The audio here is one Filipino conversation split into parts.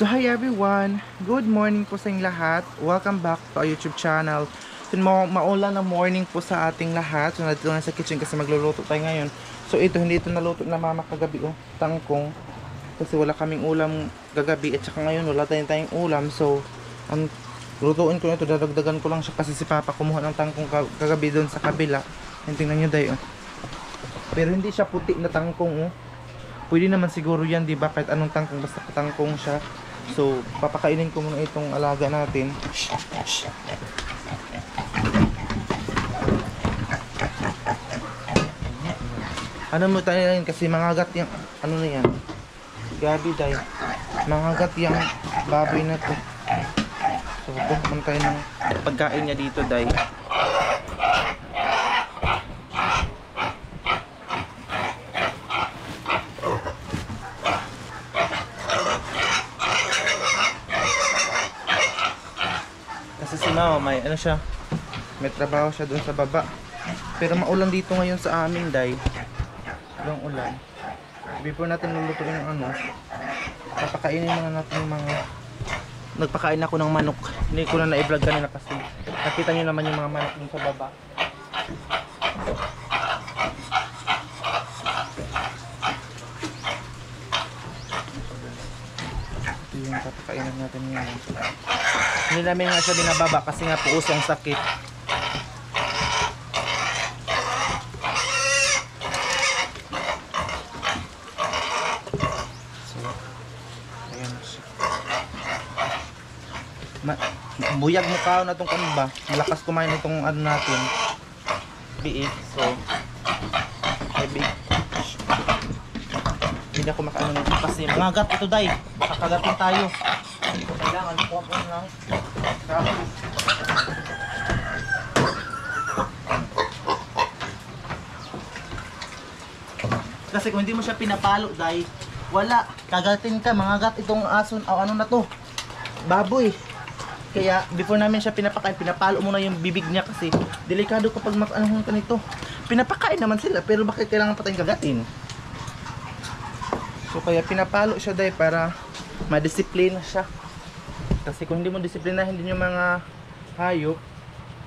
So hi everyone, good morning po sa inyong lahat. Welcome back to our YouTube channel. So, maulan na morning po sa ating lahat. So nandito na sa kitchen kasi magluluto tayo ngayon. So hindi ito naluto na mama kagabi, tangkong. Kasi wala kaming ulam gagabi at saka ngayon wala tayong ulam. So ang lutuin ko na ito, dadagdagan ko lang siya kasi si Papa kumuha ng tangkong kagabi doon sa kabila. Tingnan nyo dayo. Pero hindi siya puti na tangkong. Pwede naman siguro yan, di ba? Kahit anong tangkong, basta tangkong siya. So, papakainin ko muna itong alaga natin. Ano mo tayo rin kasi mangagat yung, ano na yan? Gabi tayo. Mangagat yung baboy na to. So, pupunta tayo ng pagkain niya dito, day. Kasi si Mama may ano siya, may trabaho siya doon sa baba. Pero maulan dito ngayon sa amin, day. Walang ulan. Before natin lulutuin ng ano, papakainin muna natin yung mga, nagpakain ako ng manok. Hindi ko na na-vlog kanina kasi nakita nyo naman yung mga manok dun sa baba. Ito yung papakainin natin ngayon. Hindi namin nga siya binababa kasi nga po usong sakit. So, ayan siya. Buyag mukha na itong kanba. Malakas kumain itong ano natin. Biik. So, ay biik. Hindi ako makaano nito kasi mangagat ito, day. Baka kagatin tayo. Kailangan po ako lang. Kasi kung hindi mo siya pinapalo, day, wala, kagatin ka, mangagat itong aso, ano na to, baboy. Kaya before namin siya pinapakain, pinapalo muna yung bibig niya kasi delikado kapag ano ka nito. Pinapakain naman sila pero bakit kailangan pa tayong kagatin? So kaya pinapalo siya, day, para madisiplina siya. Kasi kung hindi mo disiplinahin din yung mga hayop,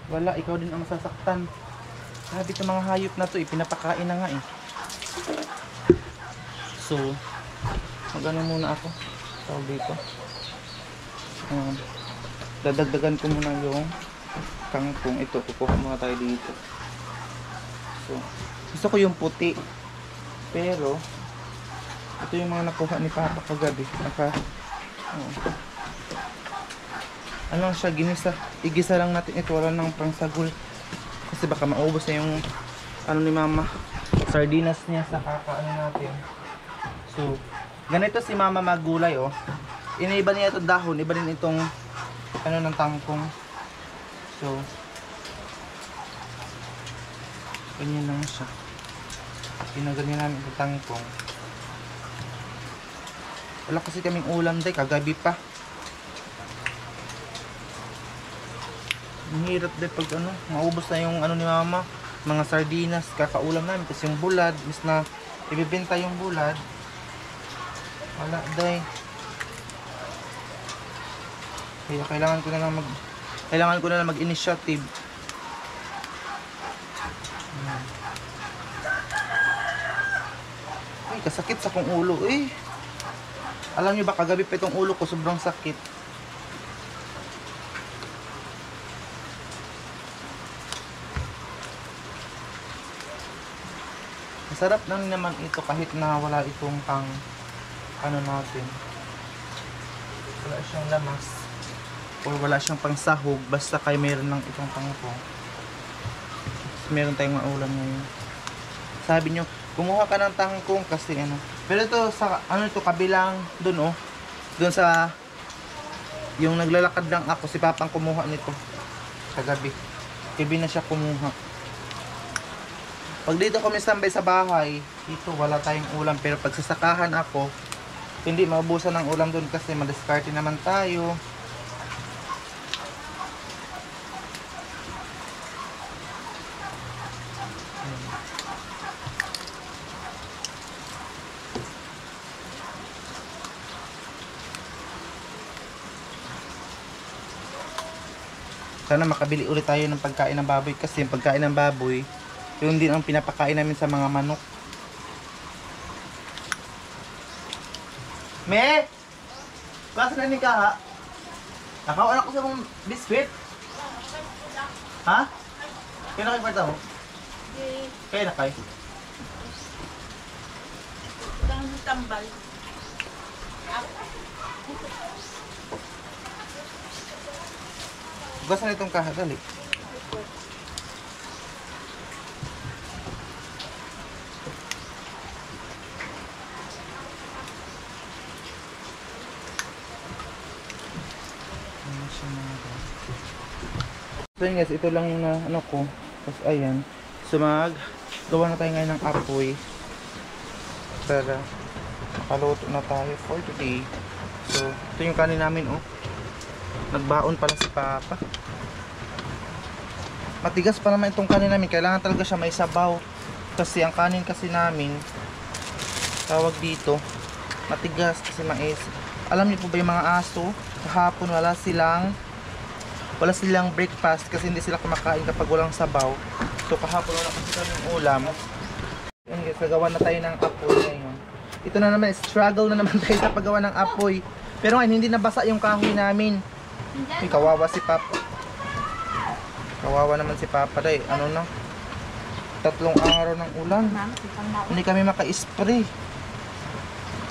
wala, ikaw din ang masasaktan. Sabi ng mga hayop na to, pinapakain na nga eh. So, magano muna ako. Tawag dito. Dadagdagan ko muna yung kangkong. Ito, kukuha muna tayo dito. So, gusto ko yung puti. Pero, ito yung mga nakuha ni Papa kagabi. Ano lang siya, igisa lang natin ito, wala nang pangsagol kasi baka maubos na yung ano ni Mama, sardinas niya sa kakaano natin. So ganito si Mama maggulay, iniba niya itong dahon, iba din itong ano ng tangkong. So ganyan lang siya, ginaganyan namin itong tangkong. Wala kasi kaming ulam, day, kagabi pa. Ang hirap din pag ano, maubos na yung ano ni Mama, mga sardinas, kakaulam namin kasi yung bulad, is na ibibenta yung bulad. Wala, day. Kaya kailangan ko na lang mag-initiative. Ay, kasakit sa kong ulo eh. Alam niyo ba, kagabi pa itong ulo ko, sobrang sakit. Masarap lang naman ito kahit na wala itong pang ano natin, wala siyang lamas or wala siyang pang sahog, basta kay meron lang itong tangkong. Meron tayong maulam ngayon. Sabi nyo, kumuha ka ng tangkong kasi ano, pero ito sa ano, ito kabilang dun, dun sa yung naglalakad lang ako, si Papang kumuha nito kagabi. Gabi na siya kumuha. Pag dito kami standby sa bahay, dito wala tayong ulam. Pero pag sasakahan ako, hindi maubusan ng ulam doon kasi madiskarte naman tayo. Sana makabili ulit tayo ng pagkain ng baboy kasi yung pagkain ng baboy, yun din ang pinapakain namin sa mga manok. Me! Klase na ka ha? Nakawan ako sa mong biskwit. Ha? Kaya na kayo kwarta mo? Kaya na kayo? Kang tambal. Basta na itong kaha, dali. So yun guys, ito lang yung ano ko. Tapos ayan. So gawa na tayo ngayon ng apoy. Para makaluto na tayo for today. So ito yung kanin namin oh. Nagbaon pala si Papa. Matigas pa naman itong kanin namin. Kailangan talaga siya may sabaw. Kasi ang kanin kasi namin, tawag dito, matigas kasi mais. Alam niyo po ba yung mga aso? Kahapon wala silang breakfast kasi hindi sila kumakain kapag walang sabaw. So kahapon wala kasi kaming ulam. Yan guys, nagawa na tayo ng apoy ngayon. Ito na naman, struggle na naman tayo sa paggawa ng apoy. Pero ngayon, hindi nabasa yung kahoy namin. Ay, kawawa si Papa. Kawawa naman si Papa dahil ano na, 3 araw ng ulan. Hindi kami maka-spray.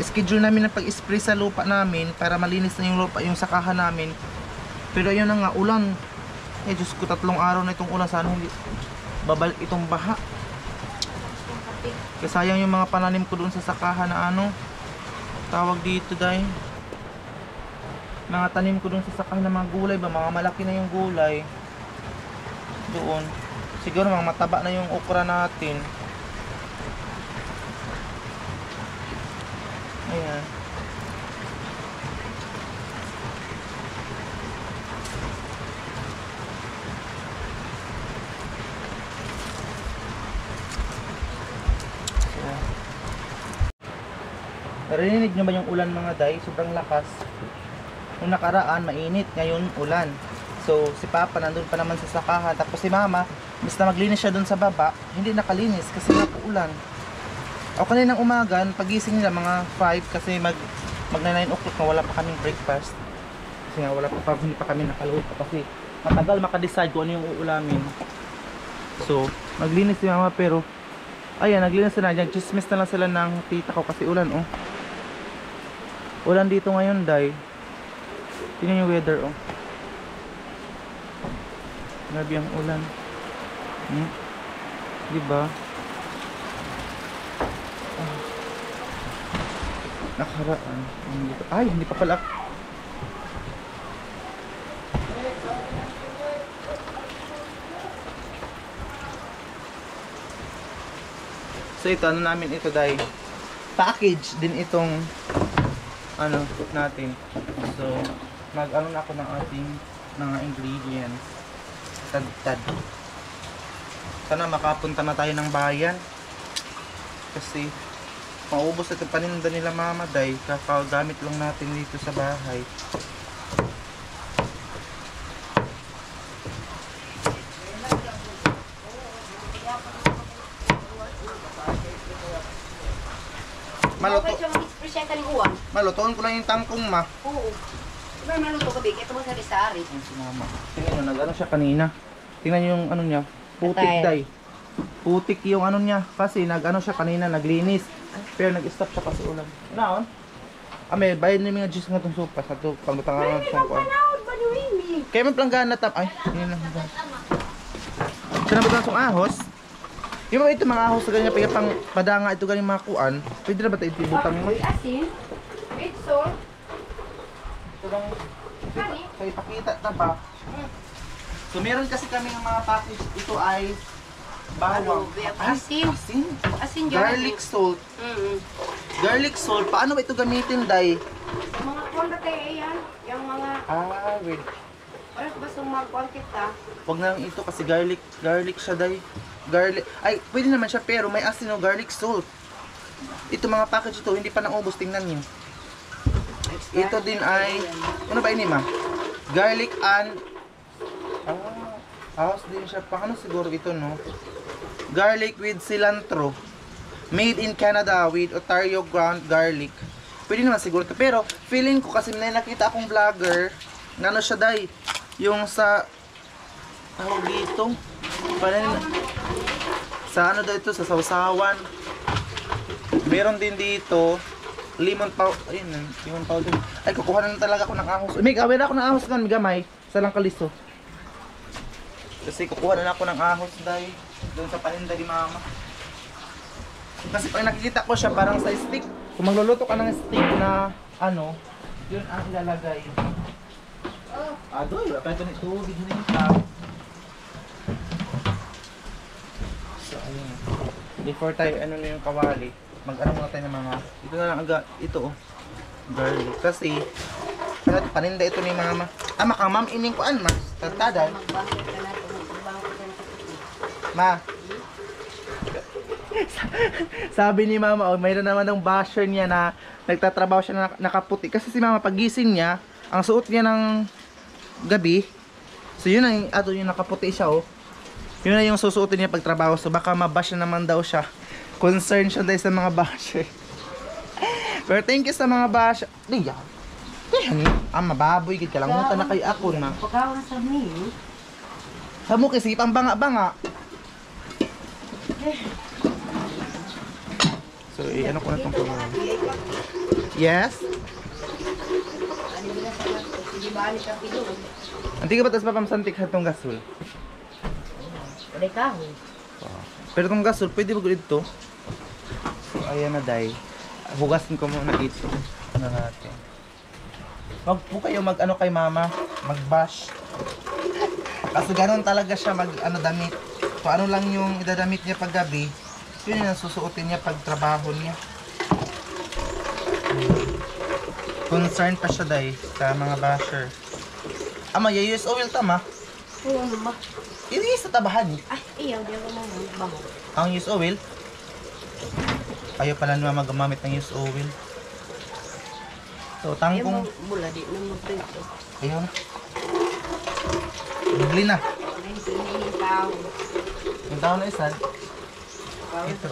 Schedule namin na pag-spray sa lupa namin para malinis na yung lupa, yung sakahan namin. Pero ayun na nga, ulan. Eh, Diyos ko, 3 araw na itong ulan. Sana hindi babalik itong baha. Kasi sayang yung mga pananim ko doon sa sakahan na ano, tawag dito dahil mga tanim ko doon sa sakahan ng mga gulay ba, mga malaki na yung gulay doon. Siguro mga mataba na yung okra natin. Ayan. Narinig nyo ba yung ulan mga day? Sobrang lakas. Nung nakaraan, mainit. Ngayon, ulan. So, si Papa nandun pa naman sa sakahan. Tapos si Mama, basta maglinis siya dun sa baba, hindi nakalinis kasi nga po ulan. O kaninang umaga, pagising nila mga 5 kasi mag 9 o'clock na wala pa kaming breakfast. Kasi nga wala pa, hindi pa kami nakaluto kasi matagal makadecide kung ano yung uulamin. So, maglinis si Mama pero ayan, naglinis na dyan. Chismis na lang sila ng tita ko kasi ulan oh. Ulan dito ngayon, day. Tingnan yung weather, oh. Grabe ang ulan. Diba? Nakaraan. Ay, hindi pa pala. So ito, ano namin ito, day. Package din itong ano natin. So mag-ano na ako ng ating mga ingredients. Tad. Sana makapunta na tayo ng bayan. Kasi maubos ito paninda nila Mama day. Kakagamit lang natin dito sa bahay. Malutoon ko lang yung tangkong ma. Oo. Diba maluto ka big? Ito mo sa risari. Ang sinama. Tingnan nyo, nag-ano siya kanina. Tingnan nyo yung ano niya. Putik day. Putik yung ano niya. Kasi nag-ano siya kanina, naglinis. Pero nag-stop siya kasi ulan. Naon? May bayad na yung mga juice nga itong sopa. Sa ito, pangbutangan ng sungkuan. Kaya may planggana tap. Ay, hindi lang. Sa nabutan ng ahos. Yung mga ito mga ahos sa ganyan, pang padanga ito ganyan mga kuan. Pwede na ba ito itibutang mo? Asin. Red salt. Ito lang. So ipakita na ba? So meron kasi kami ng mga package. Ito ay bawang. Asin. Asin? Asin Garlic salt. Garlic salt. Paano ba ito gamitin, day? Mga konti yan. Yung mga... Wait. Oras ba sumagwang kita? Huwag na lang ito kasi garlic siya, day. Garlic. Ay, pwede naman siya pero may asin o garlic salt. Ito mga package ito, hindi pa naubos. Tingnan niyo. Ito din ay, ano ba ini ma? Garlic and Ahos din siya. Paano siguro ito, no? Garlic with cilantro. Made in Canada with Ontario ground garlic. Pwede naman siguro ito. Pero, feeling ko kasi may nakita akong vlogger na ano siya, day. Yung sa... tawag dito. Parang... sa ano daw ito? Sa sausawan. Meron din dito. Lemon powder. Ayun, lemon powder. Ay, kukuha na talaga ako ng ahos. May gawin ako ng ahos nun, gamay. Sa lang kaliso. Kasi kukuha na ako ng ahos dahil doon sa paninda ni mama. Kasi pag nakikita ko siya parang sa stick. Kung magluluto ka ng stick na ano, yun ang ilalagay. Adoy, wala pa ito nito. Bigyan na yung tao. So, ayun. Before tayo ano na yung kawali, mag-ano muna tayo ng mga, ito na lang aga, ito oh. Garlic. Kasi, ano, paninda ito ni mama. Tama kang ma'am, ining kuan ma. Tatada. Ma. Sabi ni mama, oh, mayroon naman ng basher niya na nagtatrabaho siya na nakaputi. Kasi si mama, pagising niya, ang suot niya ng gabi, so yun ang, yung nakaputi siya oh. Yun na yung susuotin niya pagtrabaho. So baka mabash na naman daw siya. Concern siya dahil sa mga basher. Pero thank you sa mga basher. Di yan. Di yan eh. Mababoy. Kalangutan na kayo ako na. Pagkaw na sa meal. Hamo kasi pang banga-banga. So, ano ko na itong kulungan. Yes? Anti ka ba tas papamsantik sa itong gasol? Wala kahoy. Pero itong gasol, pwede ba ito? So, ayan na day. Hugasin ko muna ito. Ano natin. Wag po kayo mag-ano kay mama. Mag-bash. Kasi ganun talaga siya mag-ano damit. Kung ano lang yung idadamit niya pag gabi, yun yung susuotin niya pag trabaho niya. Concern pa siya day sa mga basher. Ama, use oil tama? Oo, ano ba? Hindi sa tabahan eh. Ay, iyaw, di ako nang bango. Ang use oil? Ayaw pala naman magamamit ng use oil. So, Ayaw tangkong... mo, mula di na magprito. Ayaw na. Bigli na. Ay, hindi tao. Yung tao na isan. Ito.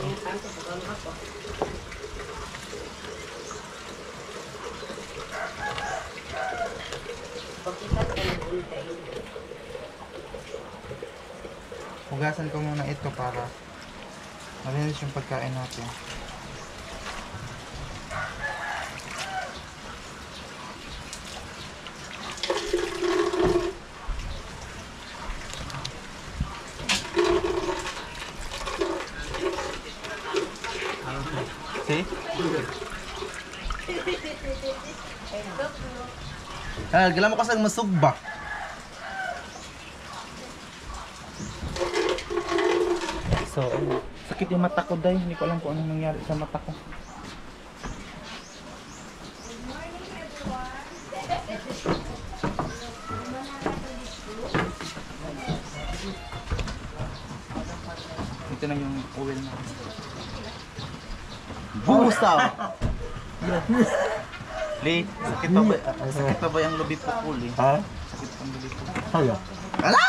Pagkikat ka ng ultay. Hugasan ko muna ito para malinis yung pagkain natin. See? Gala mo kasi ang masugba. So, sakit yung mata ko dahil hindi ko alam kung anong nangyari sa mata ko. Ito na yung oil na. Busaw! Li, sakit pa ba yung lubi po po, Li? Ha? Sakit pa ang lubi po. Hala. Ala!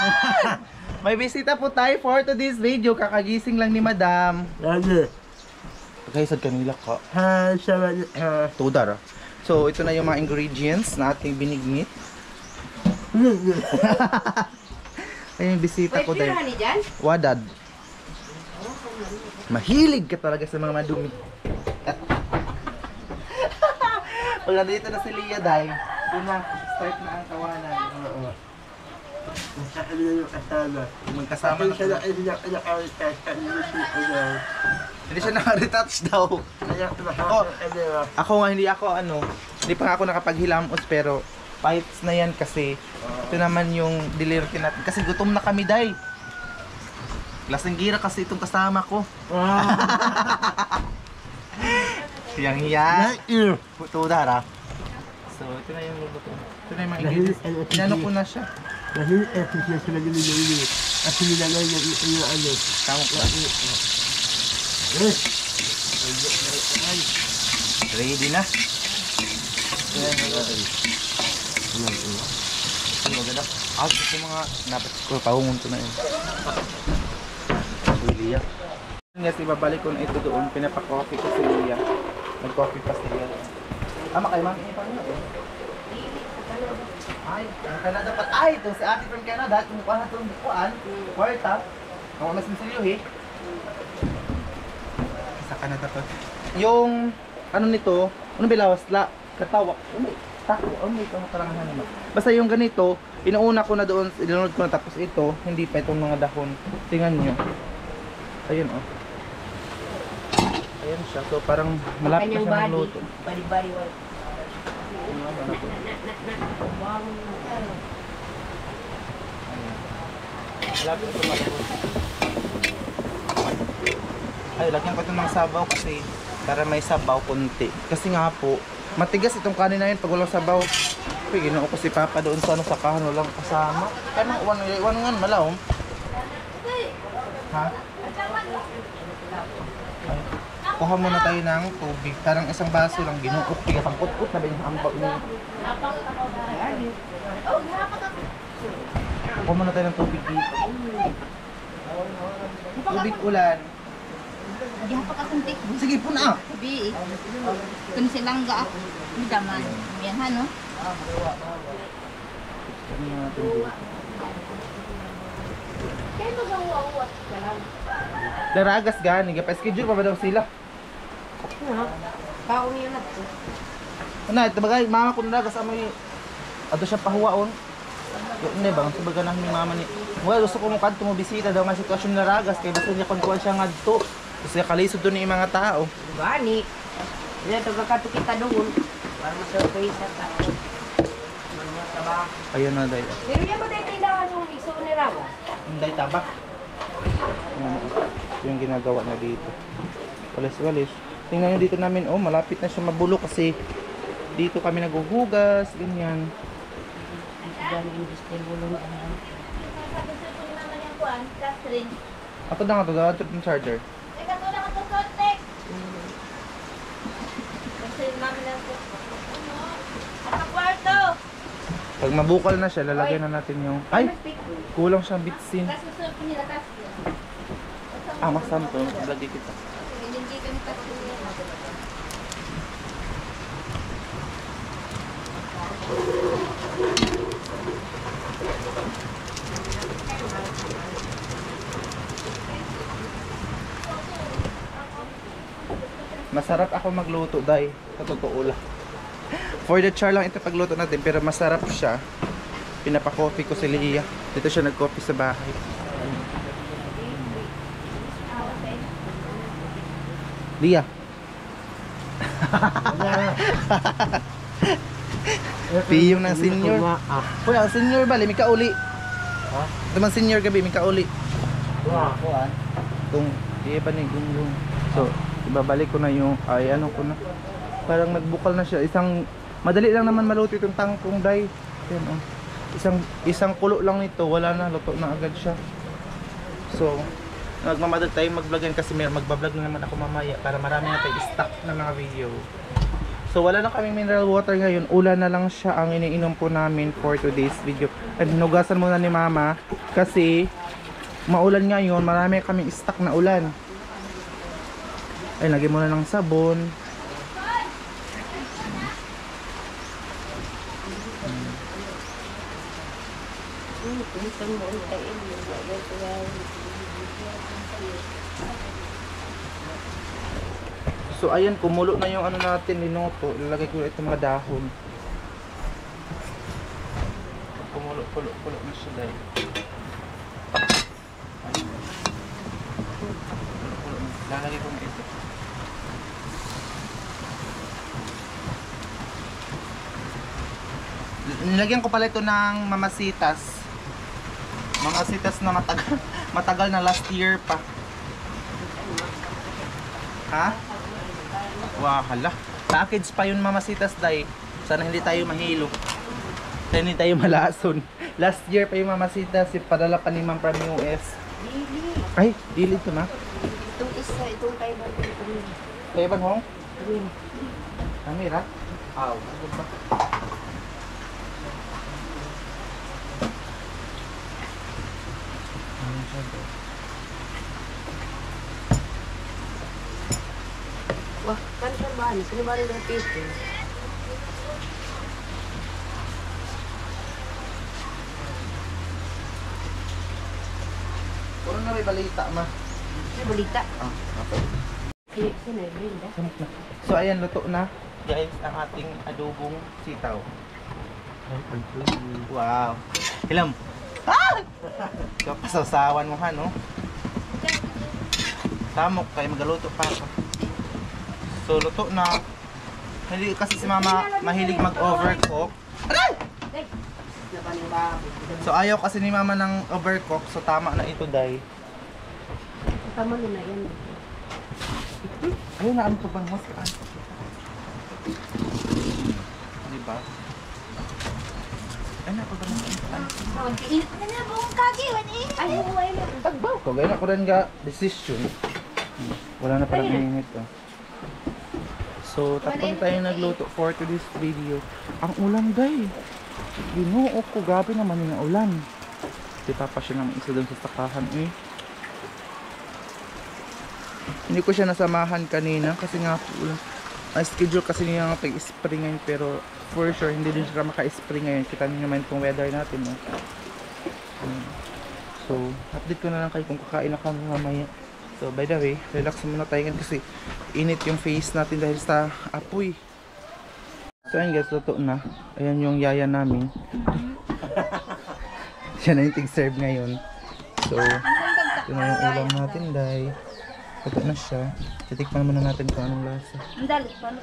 May bisita po tayo for today's video. Kakagising lang ni Madam. Lagi. Pagkaisad kanila ka. Ha, sama ha. Tudar. So, ito na yung mga ingredients na ating binignit. Ayun yung bisita Wait, ko dahil. pira ni dyan? Wadad. Mahilig ka talaga sa mga madumi. Pag nandito na si Lia dahil, yun na, start na ang tawanan. Oo. Nasa kanya yung kasama. Magkasama na Siya na sila. ay nakalitas sa ano. Hindi siya naka-retouch daw. Kaya tumakas ano. Ako nga, hindi pa nga ako nakapaghilamos pero fights na yan kasi ito naman yung delivery natin. Kasi gutom na kami, day. Lasing gira kasi itong kasama ko. Wow. Siyang hiya. Thank you. Tudar ah. So, ito na yung luto. Ito na yung mga ingredients. Inano ko na siya. Dahil siya sa naging at sinilagay yung ano. Tama ko. Yes. Ready na. Canada. Ito mga napat ko pahungon ko na yun. Lilia. Yes, ibabalik ko na ito doon. Pinapa-coffee ko si Lilia. Nag-coffee pa si Lilia. Ama kayo, mami, ini pa nyo eh. Ay, ang Canada pa. Ay, ito si ate from Canada. Kumukuha na itong bukuan. Kwarta. Ang mas masilyo eh. Sa Canada pa. Yung, ano nito, ano bilawas la? Katawa. Hindi. Tako. Ano ito? Karangahan naman. Basta yung ganito, inuuna ko na doon, ilunod ko na tapos ito, hindi pa itong mga dahon. Tingnan nyo. Ayun oh. Ayan siya. So parang malapit na Kanyang siya body. magluto. Body. Malapit na magluto. Ay, lagyan ko ito ng sabaw kasi para may sabaw konti. Kasi nga po, matigas itong kanin na yun pag walang sabaw. Uy, ginoo ko si Papa doon sa ano, sa kahan, walang kasama. Kaya iwan nga, malawom. Ha? Ay, kuha muna tayo ng tubig. Parang isang baso lang ginuok. Tiga pang put-put na ba yung hambak niya? Kuha muna tayo ng tubig dito. Tubig ulan. Di pa ka kuntik. Sige po na. Sabi kun silang ga mi daman. Yan ha no. Daragas gani, gapa-schedule pa ba daw sila? Kaon yun na to. Ano, ito bagay, mama ko naragas amoy ato siya pahuwaon. Hindi ba, sa baga na ni mama ni. Well, gusto ko mong kanto mo bisita daw nga sitwasyon na ragas kay basta niya kontuan siya ngadto. Kasi kalisod doon ng mga tao. Gani. Yan ito kita doon. Para ma-surprise sa tao. Mga trabaho. Ayun na dahil. Pero yan ba tayo kailangan yung iso ni Rawa? Hindi tabak. Yung ginagawa na dito. Walis-walis. Tingnan nyo dito namin, oh, malapit na siya mabulo kasi dito kami naguhugas, ganyan. Gani yung distil bulong. Ako na nga ito, dapat yung charger. Pag mabukal na siya, lalagyan na natin yung... Ay! Kulang siyang bitsin. Ah, masam to. Lagi kita. Masarap ako magluto, Day. Sa totoo lang. For the char lang ito pagluto natin, pero masarap siya. Pinapa-coffee ko si Lia. Dito siya nag-coffee sa bahay. Lia. Piyong ng senior. Uy, ang senior bali, may kauli. Ha? Ito man senior gabi, may kauli. Kuan. Itong, iya ba ni gunggong. So, ibabalik ko na yung, ay ano ko na. Parang nagbukal na siya. Madali lang naman maluto itong tangkong, Day. Yan, oh. Isang kulo lang nito, wala na, luto na agad siya. So, nagmamadali tayo mag-vlogan kasi magbablog na naman ako mamaya para marami na tayo stock na mga video. So, wala na kaming mineral water ngayon. Ulan na lang siya ang iniinom po namin for today's video. At hinugasan muna ni Mama kasi maulan ngayon, marami kaming stock na ulan. Ay, lagyan muna ng sabon. So ayan, kumulo na yung ano natin, linoto. Ilalagay ko itong mga dahon. Kumulo na siya dahil. Lalagay ko na ito. Nilagyan ko pala ito ng mamasitas. Mamasitas na matagal na last year pa. Ha? Wow, hala. Package pa yun mamasitas, Day. Sana hindi tayo mahilo. Sana hindi tayo malason. Last year pa yung mamasitas. Padala pa ni Ma'am from US. Dili. Ay, dili ito na. Itong isa, itong kaiban ko ito. Kaya ba hong? Kamera? Aw, ano ba? Wah, kan bahan. Sino ba rin ang piso? Puro na may balita, ma. May balita. Ah, okay. Sino yung Brenda? So, ayan, luto na. Guys, ang ating adobong sitaw. Wow. Hilam. Ah! Kapasasawan mo, ha, no? Tamok kayo, magaluto pa ako. So, luto na. Hindi kasi si mama mahilig mag-overcook. Aray! So, ayaw kasi ni mama ng overcook. So, tama na ito, Day. Tama na yan. Ayun na, ano pa bang mas kaan? Diba? Ay, na pa bang mas kaan? Init na na buong kagi. Ay, huwag na. Tagbaw ko, gaya na ko rin nga decision. Wala na parang init, oh. So, tapos tayo nagluto for today's video. Ang ulan, Day. Ginuo ko, gabi naman yung ulan. Di pa siya naman isa doon sa sakahan, eh. Hindi ko siya nasamahan kanina kasi nga ulan. Ang schedule kasi niya nga pag-spray ngayon, pero for sure hindi din siya maka-spray ngayon. Kita niyo naman itong weather natin, no? So, update ko na lang kayo kung kakain na kami mamaya. So, by the way, relax muna tayo ngayon kasi init yung face natin dahil sa apoy. So, ayun guys, luto na. Ayan yung yaya namin. Siya na yung tig-serve ngayon. So, ito na yung ulam natin, Day. Luto na siya. Titikman muna natin kung anong lasa. Ang dali. Paano?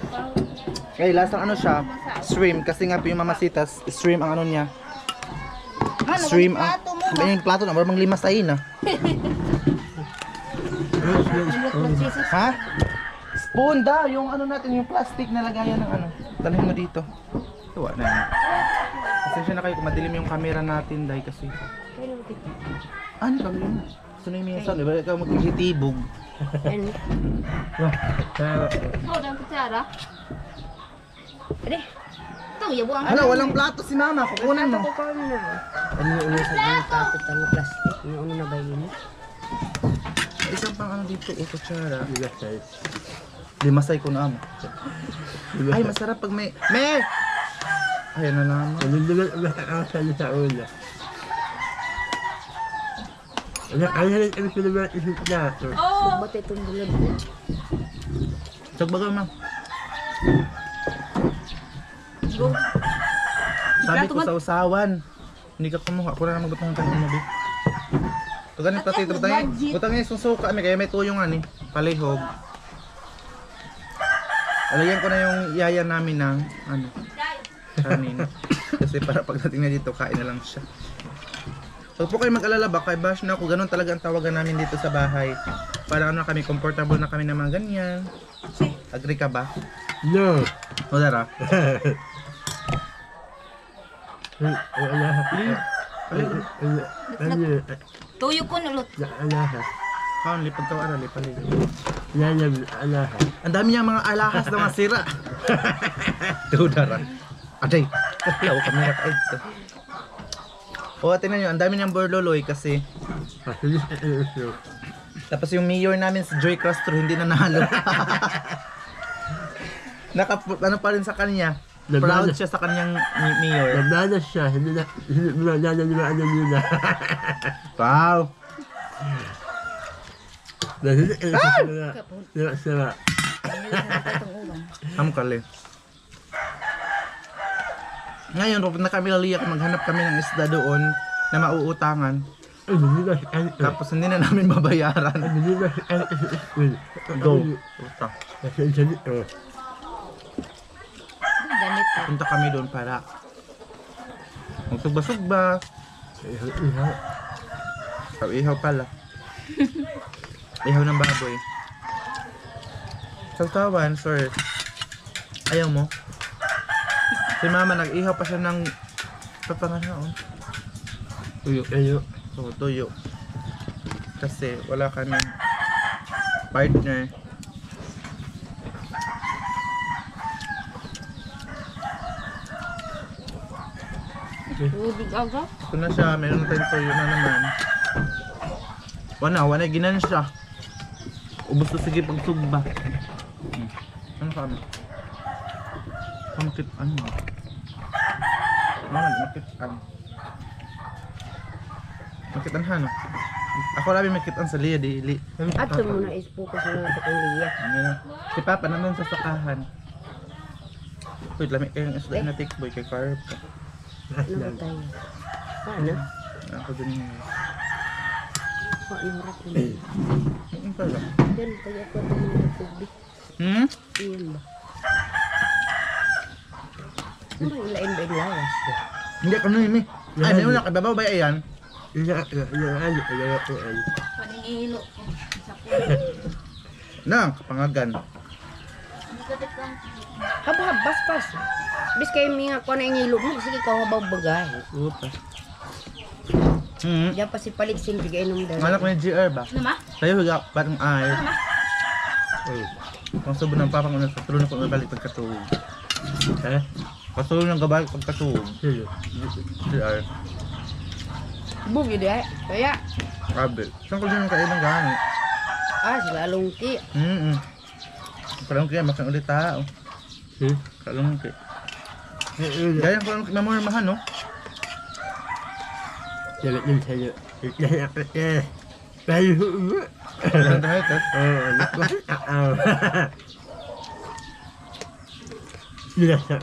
Eh, lasang ano siya? Shrimp. Kasi nga po yung mamasitas, shrimp ang ano niya. Ano, Shrimp ang... plato mo. Yung plato na, marang 5 sa na. Ha? Spoon da, yung ano natin, yung plastic na lagayan ng ano. Dalhin mo dito. Tuwa na yun. Pasensya na kayo kung madilim yung camera natin dahil kasi. Ano ka yun? Sunay mo yung sound, diba? Ikaw magkikitibog. Oh, ang kutsara. Ade. Ito, yabuang Hala, walang plato si mama. Kukunan mo. Ano yung sa mga tapos ang plastic? Ano na ba yun? Isang pang ano dito, kutsara. Limasay ko na amo. Ay, masarap pag may... Me! Ayan na naman. Sa ulo. Ano rin ang sinabi isip na? Ba't itong bulad? Sagbaga ma. Sabi ko sa usawan. Hindi ka kumuha. Kura na magbutang tayo mo, Bi. Ito ganit pati. Butang yung susuka kami. Kaya may tuyong ani. Palihog. Alagyan ko na yung yaya namin ng ano. Kanin. Kasi para pagdating na dito, kain na lang siya. Huwag po kayo mag-alala, baka bash na ako. Ganun talaga ang tawagan namin dito sa bahay. Para ano kami, comfortable na kami ng mga ganyan. Agree ka ba? No. O Dara? Tuyo ko nulot. Kaon, lipag ka wala, lipalig. Alaha. Ang dami niyang mga alahas na masira. Ito Dara. Aday, kaya ako kamera ka ito. O, tingnan nyo, ang dami niyang borloloy kasi. Tapos yung mayor namin si Joy Castro hindi na nahalo. Ano pa rin sa kanya. Proud siya sa kanyang mayor. Nagdana siya, hindi na ano nila. Wow! Sira. Hamkali. Ngayon, na kami laliyak, maghanap kami ng isda doon na mauutangan. Tapos hindi na namin mabayaran. Go. Ganito. Punta kami doon para magsugba-sugba. Ihaw pala. Ihaw ng baboy. Sautawan, sir. Ayaw mo? Si mama nag-ihaw pa siya ng papanganaon. Tuyo. So, tuyo. Kasi wala kaming partner. Tubig aga. Ito na siya, meron tayong tuyo na naman. Wala ginan siya. Ubus to sige pagsugba. Ano ka ano? Makit ano? Makitan. Makitan ano? Ako labi makitan sa liya di. Ato mo na is-focus na natin kung liya. Ano? Si Papa nandun sa sakahan. Wait, lamig kayong isda na tikboy kay Carp. Ano ba tayo? Ano? Ako din yun. Ano rat mo? Ano pala? Yan, kaya ako ito mga tubig. Iyan ba? Ano ba ilain ba yung lawas? Hindi ako nun eh. Ay, may una kababaw ba yan? Paning ihilo ko. Sa puno. Nang, kapangagan. Ang galit lang. Haba, bas. Bis kayo mga ko na yung ilo mo, sige ka habaw bagay. Upa. Diyan pa si Paliksin, bigay nung dala. Anak ko ni GR ba? Ano ma? Tayo higa parang ay. Ano ma? Kung subo ng papa ko na sa tulong ako nabalik pagkatuog. Eh? Kasulong ng gabalik pagkatuog. GR. Bugi di ay. Kaya, Grabe. Saan ko din yung kailang gani? sila lungki. Kalong kaya makan ulit tao. Kalong kaya. Gaya ko lang mamurmahan no? Jalan din sa'yo. Tayo. Ganun tayo ito. Sila sa